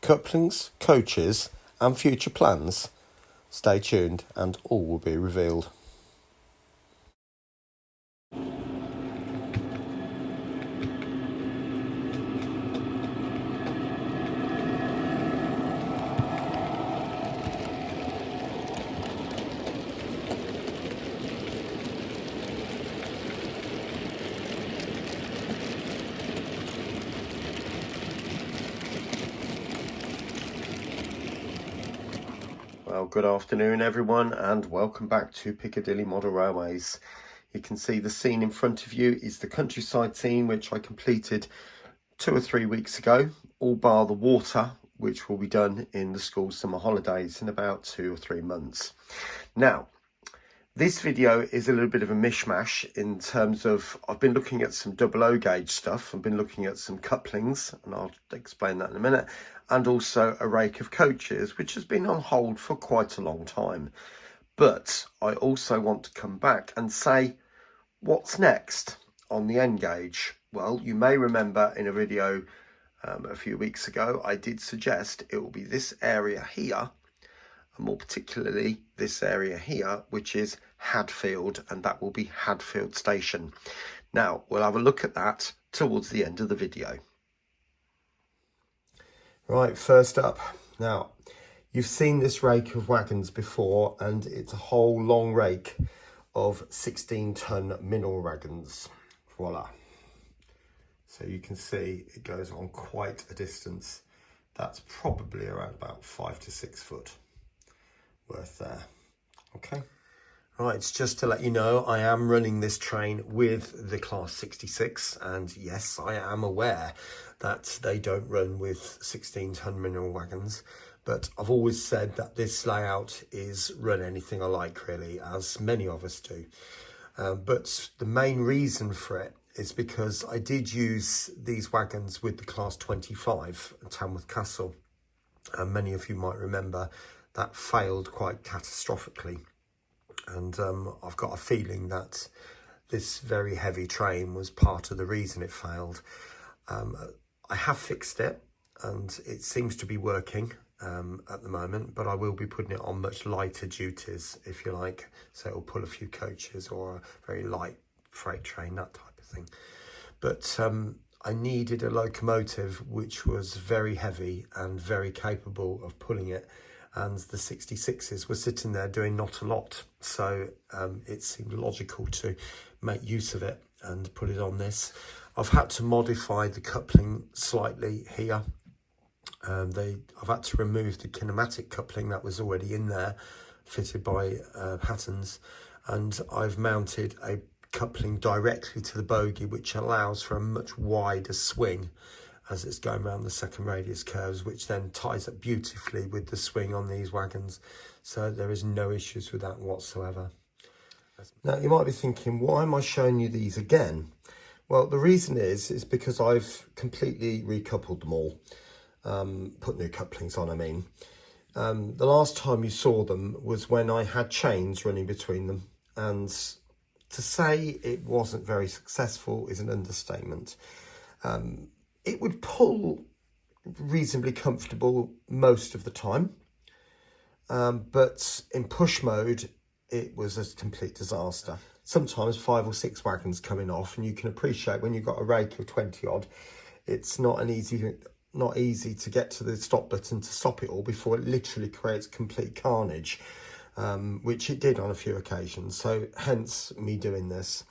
couplings, coaches and future plans? Stay tuned and all will be revealed. Well, good afternoon everyone and welcome back to Piccadilly Model Railways. You can see the scene in front of you is the countryside scene, which I completed 2 or 3 weeks ago, all bar the water, which will be done in the school summer holidays in about 2 or 3 months. Now, this video is a little bit of a mishmash in terms of I've been looking at some double O gauge stuff. I've been looking at some couplings, and I'll explain that in a minute, and also a rake of coaches, which has been on hold for quite a long time. But I also want to come back and say, what's next on the N gauge? Well, you may remember in a video a few weeks ago, I did suggest it will be this area here, and more particularly this area here, which is Hadfield, and that will be Hadfield Station. Now, we'll have a look at that towards the end of the video. Right, first up. Now, you've seen this rake of wagons before, and it's a whole long rake of 16-ton mineral wagons. Voila. So you can see it goes on quite a distance. That's probably around about 5 to 6 foot worth there. Okay. Right, just to let you know, I am running this train with the Class 66, and yes, I am aware that they don't run with 16-ton mineral wagons, but I've always said that this layout is run anything I like, really, as many of us do. But the main reason for it is because I did use these wagons with the Class 25 at Tamworth Castle, and many of you might remember that failed quite catastrophically. And I've got a feeling that this very heavy train was part of the reason it failed. I have fixed it and it seems to be working at the moment, but I will be putting it on much lighter duties, if you like. So it'll pull a few coaches or a very light freight train, that type of thing. But I needed a locomotive which was very heavy and very capable of pulling it. And the 66s were sitting there doing not a lot. So it seemed logical to make use of it and put it on this. I've had to modify the coupling slightly here. I've had to remove the kinematic coupling that was already in there, fitted by Hattons. And I've mounted a coupling directly to the bogie, which allows for a much wider swing as it's going around the second radius curves, which then ties up beautifully with the swing on these wagons. So there is no issues with that whatsoever. Now you might be thinking, why am I showing you these again? Well, the reason is because I've completely recoupled them all, put new couplings on, I mean. The last time you saw them was when I had chains running between them, and to say it wasn't very successful is an understatement. It would pull reasonably comfortable most of the time, but in push mode, it was a complete disaster. Sometimes 5 or 6 wagons coming off, and you can appreciate when you've got a rake of 20 odd, it's not easy to get to the stop button to stop it all before it literally creates complete carnage, which it did on a few occasions. So hence me doing this.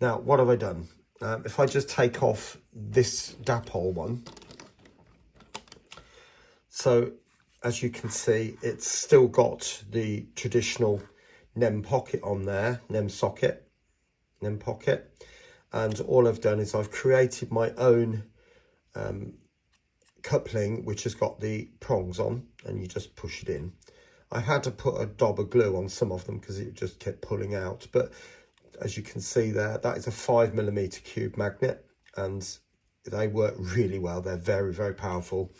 Now, what have I done? If I just take off this dapole one, so as you can see, it's still got the traditional NEM pocket on there, NEM pocket, and all I've done is I've created my own coupling, which has got the prongs on, and you just push it in. I had to put a dab of glue on some of them because it just kept pulling out, but as you can see there, that is a 5mm cube magnet, and they work really well. They're very, very powerful.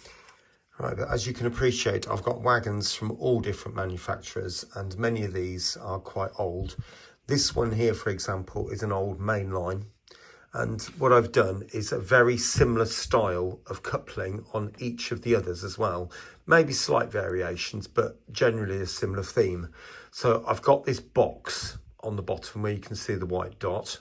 Right, but as you can appreciate, I've got wagons from all different manufacturers, and many of these are quite old. This one here, for example, is an old mainline, And what I've done is a very similar style of coupling on each of the others as well. Maybe slight variations, but generally a similar theme. So I've got this box on the bottom where you can see the white dot.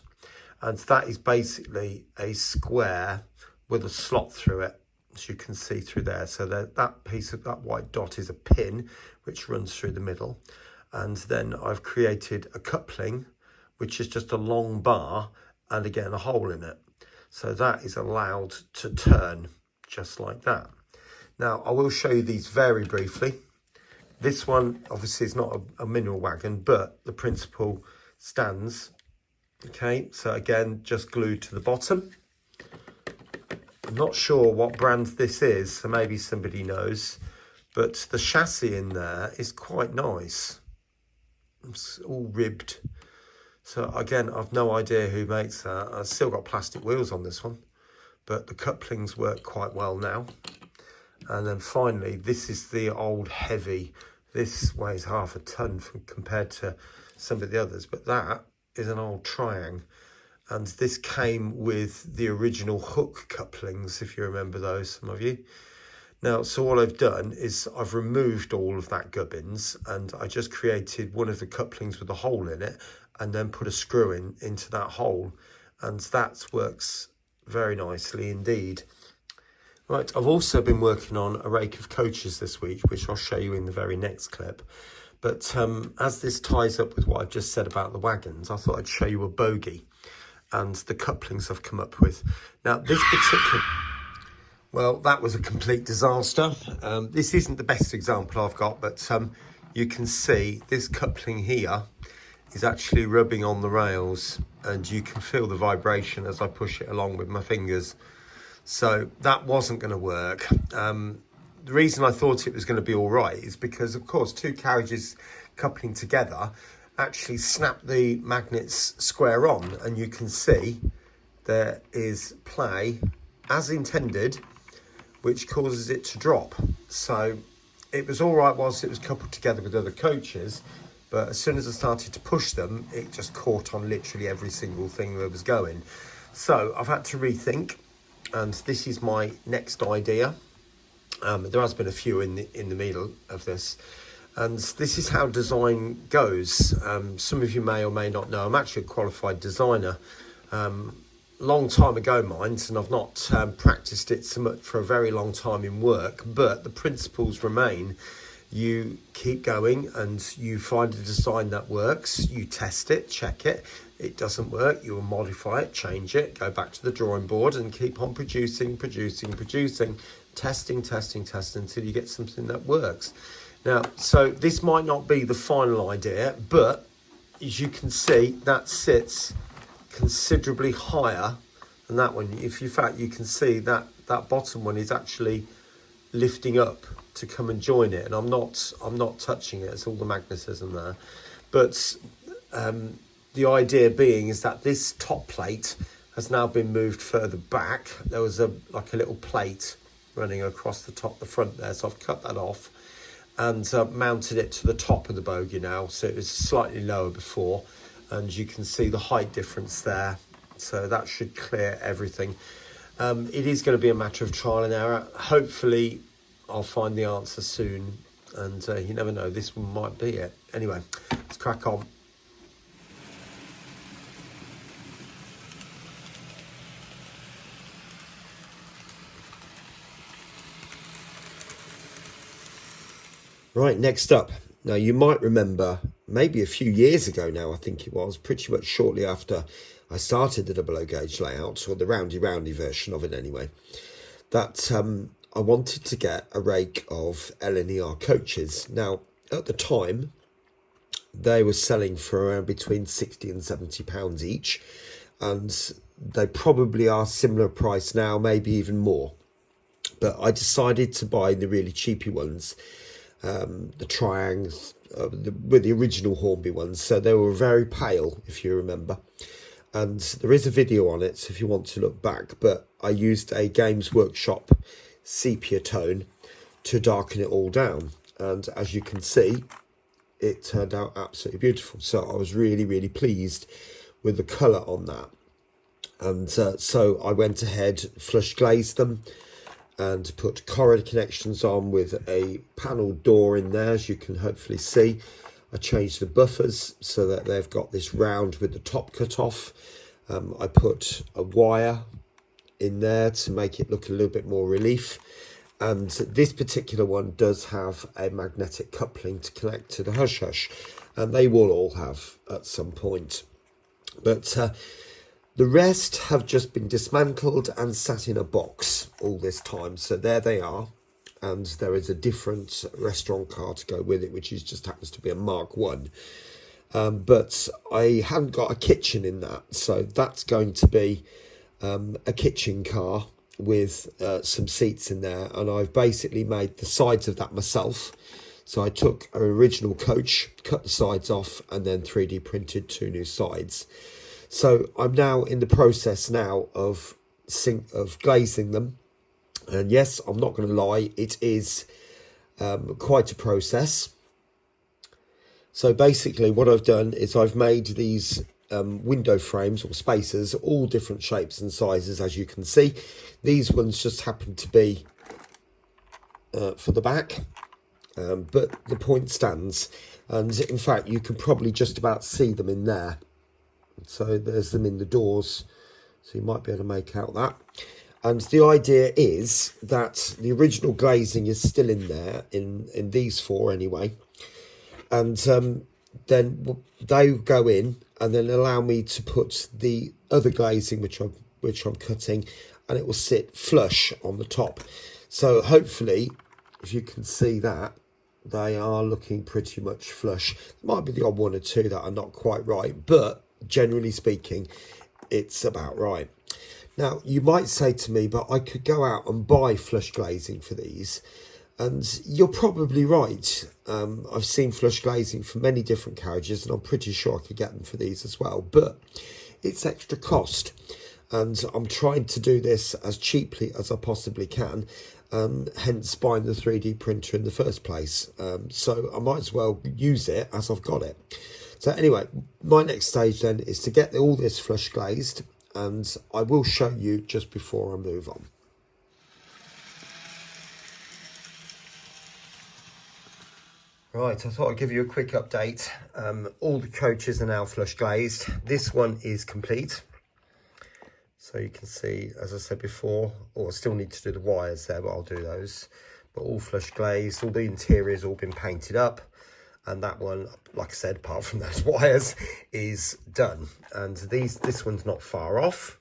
And that is basically a square with a slot through it, as you can see through there. So that piece of that white dot is a pin which runs through the middle. And then I've created a coupling, which is just a long bar and again a hole in it. So that is allowed to turn just like that. Now I will show you these very briefly. This one obviously is not a mineral wagon, but the principle stands. Okay, so again, just glued to the bottom. I'm not sure what brand this is, so maybe somebody knows, but the chassis in there is quite nice. It's all ribbed. So again, I've no idea who makes that. I've still got plastic wheels on this one, but the couplings work quite well now. And then finally, this is the old heavy. This weighs half a ton compared to some of the others, but that is an old triang. And this came with the original hook couplings, if you remember those, some of you. Now, so what I've done is I've removed all of that gubbins and I just created one of the couplings with a hole in it and then put a screw into that hole. And that works very nicely indeed. Right, I've also been working on a rake of coaches this week, which I'll show you in the very next clip. But as this ties up with what I've just said about the wagons, I thought I'd show you a bogie and the couplings I've come up with. Now, this particular... Well, that was a complete disaster. This isn't the best example I've got, but you can see this coupling here is actually rubbing on the rails and you can feel the vibration as I push it along with my fingers. So that wasn't going to work. The reason I thought it was going to be all right is because, of course, two carriages coupling together actually snap the magnets square on, and you can see there is play as intended, which causes it to drop. So it was all right whilst it was coupled together with other coaches, but as soon as I started to push them, it just caught on literally every single thing that was going. So I've had to rethink, and this is my next idea. There has been a few in the middle of this, and this is how design goes. Some of you may or may not know, I'm actually a qualified designer. Long time ago, mind, and I've not practiced it so much for a very long time in work, but the principles remain. You keep going and you find a design that works, you test it, check it. It doesn't work, you will modify it, change it, go back to the drawing board and keep on producing, testing until you get something that works. Now, so this might not be the final idea, but as you can see, that sits considerably higher than that one. If in fact you can see that bottom one is actually lifting up to come and join it, and I'm not touching it. It's all the magnetism there. But the idea being is that this top plate has now been moved further back. There was like a little plate running across the front there, so I've cut that off and mounted it to the top of the bogie now, so it was slightly lower before, and you can see the height difference there, so that should clear everything. It is going to be a matter of trial and error. Hopefully I'll find the answer soon, and you never know, this one might be it. Anyway, let's crack on. Right, next up. Now, you might remember, maybe a few years ago now, I think it was, pretty much shortly after I started the 00 gauge layout, or the roundy version of it anyway, that I wanted to get a rake of L&YR coaches. Now, at the time, they were selling for around between £60 and £70 each, and they probably are similar price now, maybe even more. But I decided to buy the really cheapy ones, the triangles, with the original Hornby ones. So they were very pale, if you remember. And there is a video on it, so if you want to look back. But I used a Games Workshop sepia tone to darken it all down. And as you can see, it turned out absolutely beautiful. So I was really, really pleased with the colour on that. And so I went ahead, flush glazed them, and put corridor connections on with a panel door in there, as you can hopefully see. I changed the buffers so that they've got this round with the top cut off. I put a wire in there to make it look a little bit more relief. And this particular one does have a magnetic coupling to connect to the hush hush, and they will all have at some point. But the rest have just been dismantled and sat in a box all this time. So there they are. And there is a different restaurant car to go with it, which is just happens to be a Mark 1. But I hadn't got a kitchen in that. So that's going to be a kitchen car with some seats in there. And I've basically made the sides of that myself. So I took an original coach, cut the sides off, and then 3D printed 2 new sides. So I'm now in the process now of glazing them. And yes, I'm not going to lie, it is quite a process. So basically what I've done is I've made these window frames or spacers, all different shapes and sizes, as you can see. These ones just happen to be for the back, but the point stands. And in fact, you can probably just about see them in there. So there's them in the doors, so you might be able to make out that. And the idea is that the original glazing is still in there, in these 4 anyway. And then they go in and then allow me to put the other glazing, which I'm cutting, and it will sit flush on the top. So hopefully, if you can see that, they are looking pretty much flush. There might be the odd 1 or 2 that are not quite right, but generally speaking, it's about right. Now, you might say to me, but I could go out and buy flush glazing for these. And you're probably right. I've seen flush glazing for many different carriages, and I'm pretty sure I could get them for these as well. But it's extra cost. And I'm trying to do this as cheaply as I possibly can, hence buying the 3D printer in the first place. So I might as well use it as I've got it. So anyway, my next stage then is to get all this flush glazed, and I will show you just before I move on. Right, I thought I'd give you a quick update. All the coaches are now flush glazed. This one is complete. So you can see, as I said before, I still need to do the wires there, but I'll do those. But all flush glazed, all the interior's all been painted up. And that one, like I said, apart from those wires, is done. And this one's not far off.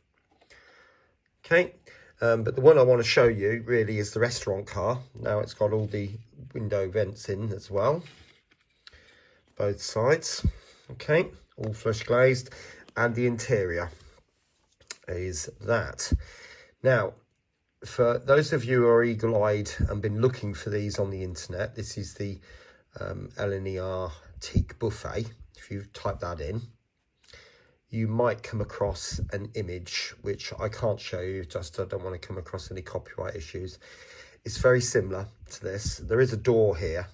Okay, but the one I want to show you really is the restaurant car. Now it's got all the window vents in as well, both sides. Okay, all flush glazed, and the interior is that. Now, for those of you who are eagle-eyed and been looking for these on the internet, this is the L&YR teak buffet. If you type that in, you might come across an image which I can't show you, just I don't want to come across any copyright issues. It's very similar to this. There is a door here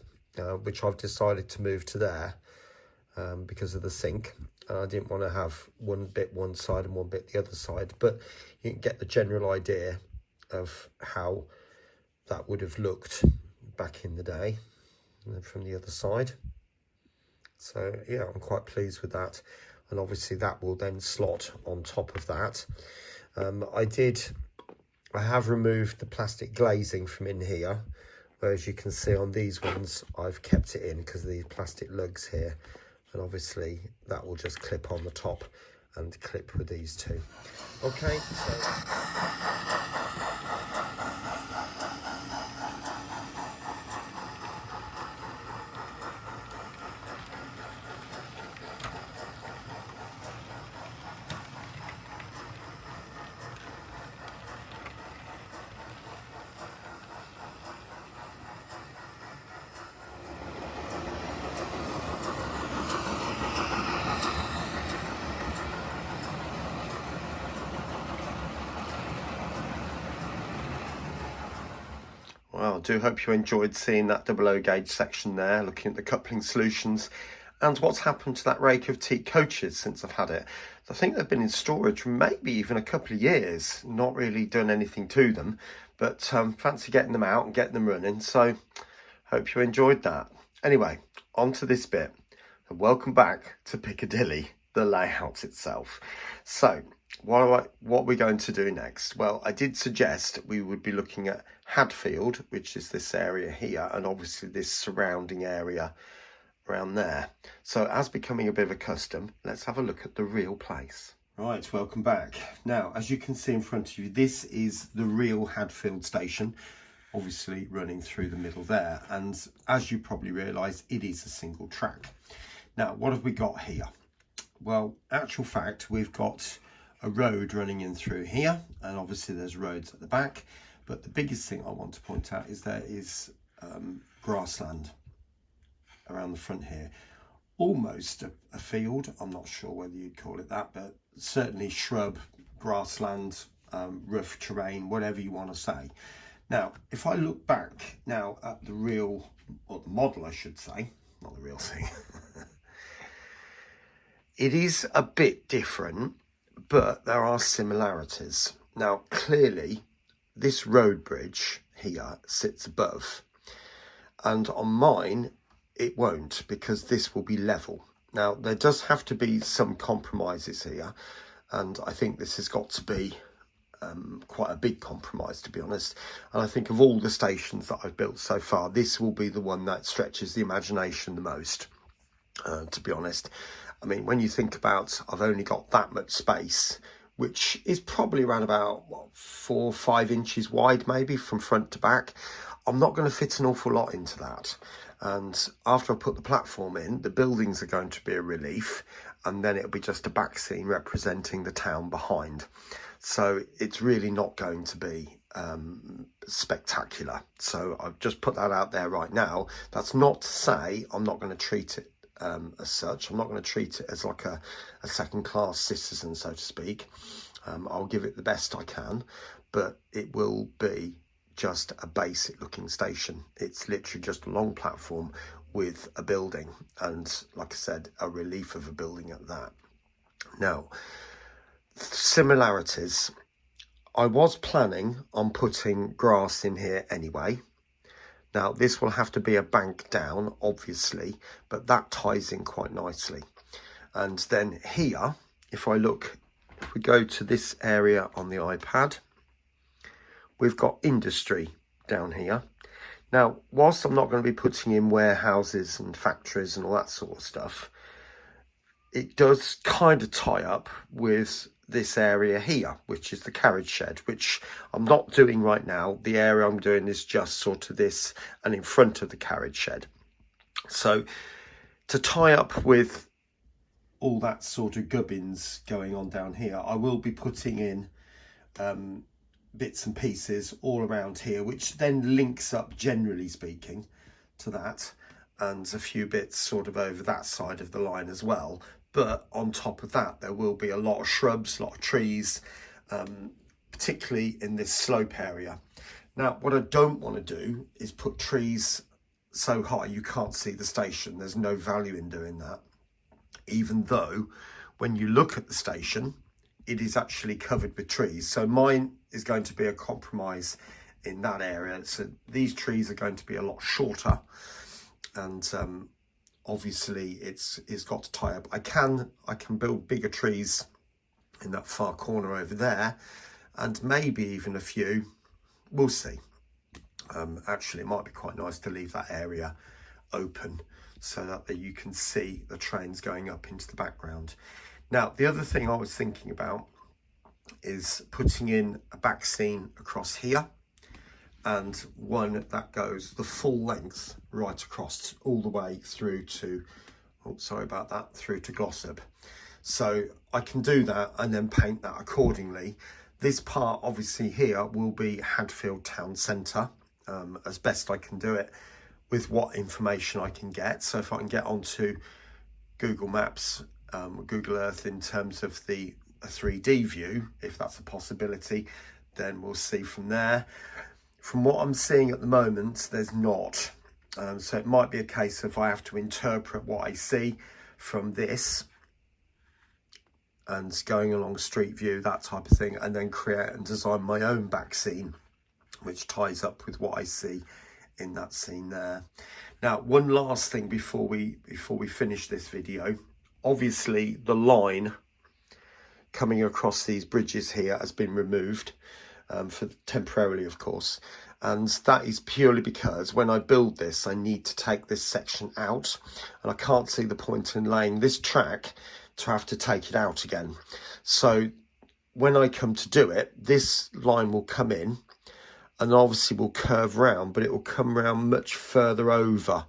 which I've decided to move to there because of the sink. I didn't want to have one bit one side and one bit the other side, but you can get the general idea of how that would have looked back in the day from the other side. So yeah, I'm quite pleased with that, and obviously that will then slot on top of that. I have removed the plastic glazing from in here, whereas you can see on these ones I've kept it in because of these plastic lugs here, and obviously that will just clip on the top and clip with these two. Okay, so well, I do hope you enjoyed seeing that 00 gauge section there, looking at the coupling solutions and what's happened to that rake of teak coaches since I've had it. I think they've been in storage for maybe even a couple of years, not really done anything to them, but fancy getting them out and getting them running. So hope you enjoyed that. Anyway, on to this bit, and welcome back to Piccadilly, the layout itself. So what are we going to do next? Well, I did suggest we would be looking at Hadfield, which is this area here, and obviously this surrounding area around there. So as becoming a bit of a custom, let's have a look at the real place. Right, welcome back. Now, as you can see in front of you, this is the real Hadfield station, obviously running through the middle there. And as you probably realise, it is a single track. Now, what have we got here? Well, actual fact, we've got a road running in through here, and obviously there's roads at the back. But the biggest thing I want to point out is there is grassland around the front here, almost a field. I'm not sure whether you'd call it that, but certainly shrub, grassland, rough terrain, whatever you want to say. Now, if I look back now at the real, or the model I should say, not the real thing, it is a bit different, but there are similarities. Now, clearly, this road bridge here sits above, and on mine, it won't, because this will be level. Now, there does have to be some compromises here, and I think this has got to be quite a big compromise, to be honest. And I think of all the stations that I've built so far, this will be the one that stretches the imagination the most, to be honest. I mean, when you think about, I've only got that much space, which is probably around about, what, 4 or 5 inches wide, maybe, from front to back. I'm not going to fit an awful lot into that. And after I put the platform in, the buildings are going to be a relief, and then it'll be just a back scene representing the town behind. So it's really not going to be spectacular. So I've just put that out there right now. That's not to say I'm not going to treat it as such. I'm not going to treat it as like a second-class citizen, so to speak. I'll give it the best I can, but it will be just a basic looking station. It's literally just a long platform with a building, and like I said, a relief of a building at that. Now, similarities. I was planning on putting grass in here anyway. Now, this will have to be a bank down, obviously, but that ties in quite nicely. And then here, if we go to this area on the iPad, we've got industry down here. Now, whilst I'm not going to be putting in warehouses and factories and all that sort of stuff, it does kind of tie up with this area here, which is the carriage shed, which I'm not doing right now. The area I'm doing is just sort of this and in front of the carriage shed. So to tie up with all that sort of gubbins going on down here, I will be putting in bits and pieces all around here, which then links up, generally speaking, to that, and a few bits sort of over that side of the line as well. But on top of that, there will be a lot of shrubs, a lot of trees, particularly in this slope area. Now, what I don't want to do is put trees so high you can't see the station. There's no value in doing that, even though when you look at the station, it is actually covered with trees. So mine is going to be a compromise in that area. So these trees are going to be a lot shorter, and obviously it's got to tie up. I can build bigger trees in that far corner over there, and maybe even a few. We'll see. Actually, it might be quite nice to leave that area open so that you can see the trains going up into the background. Now, the other thing I was thinking about is putting in a back scene across here, and one that goes the full length right across all the way through to, oh, sorry about that, through to Glossop. So I can do that and then paint that accordingly. This part obviously here will be Hadfield Town Centre, as best I can do it with what information I can get. So if I can get onto Google Maps, Google Earth in terms of a 3D view, if that's a possibility, then we'll see from there. From what I'm seeing at the moment, there's not. So it might be a case of I have to interpret what I see from this and going along street view, that type of thing, and then create and design my own back scene, which ties up with what I see in that scene there. Now, one last thing before we finish this video. Obviously, the line coming across these bridges here has been removed for temporarily, of course, and that is purely because when I build this, I need to take this section out, and I can't see the point in laying this track to have to take it out again. So when I come to do it, this line will come in and obviously will curve round, but it will come round much further over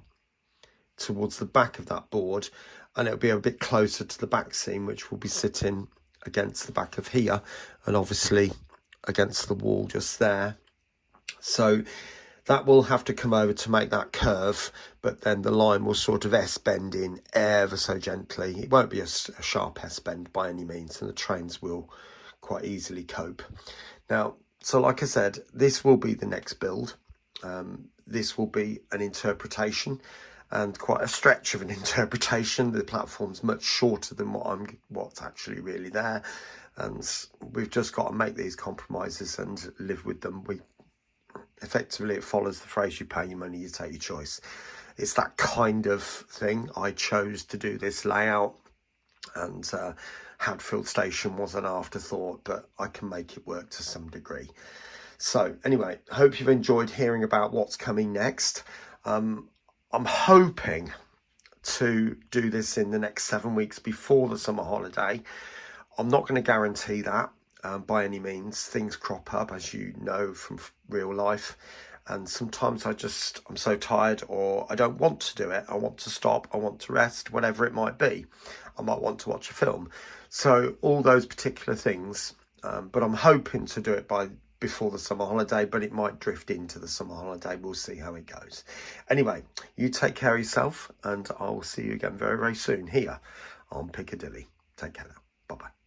towards the back of that board, and it'll be a bit closer to the back seam, which will be sitting against the back of here and obviously against the wall just there. So that will have to come over to make that curve, but then the line will sort of S-bend in ever so gently. It won't be a sharp S-bend by any means, and the trains will quite easily cope. Now, so like I said, this will be the next build. This will be an interpretation, and quite a stretch of an interpretation. The platform's much shorter than what's actually really there, and we've just got to make these compromises and live with them. Effectively, it follows the phrase, you pay your money, you take your choice. It's that kind of thing. I chose to do this layout, and Hadfield Station was an afterthought, but I can make it work to some degree. So anyway, hope you've enjoyed hearing about what's coming next. I'm hoping to do this in the next 7 weeks before the summer holiday. I'm not going to guarantee that by any means. Things crop up, as you know from real life, and sometimes I'm so tired, or I don't want to do it. I want to stop, I want to rest, whatever it might be. I might want to watch a film. So all those particular things, but I'm hoping to do it before the summer holiday, but it might drift into the summer holiday. We'll see how it goes. Anyway, you take care of yourself, and I will see you again very, very soon here on Piccadilly. Take care now. Bye-bye.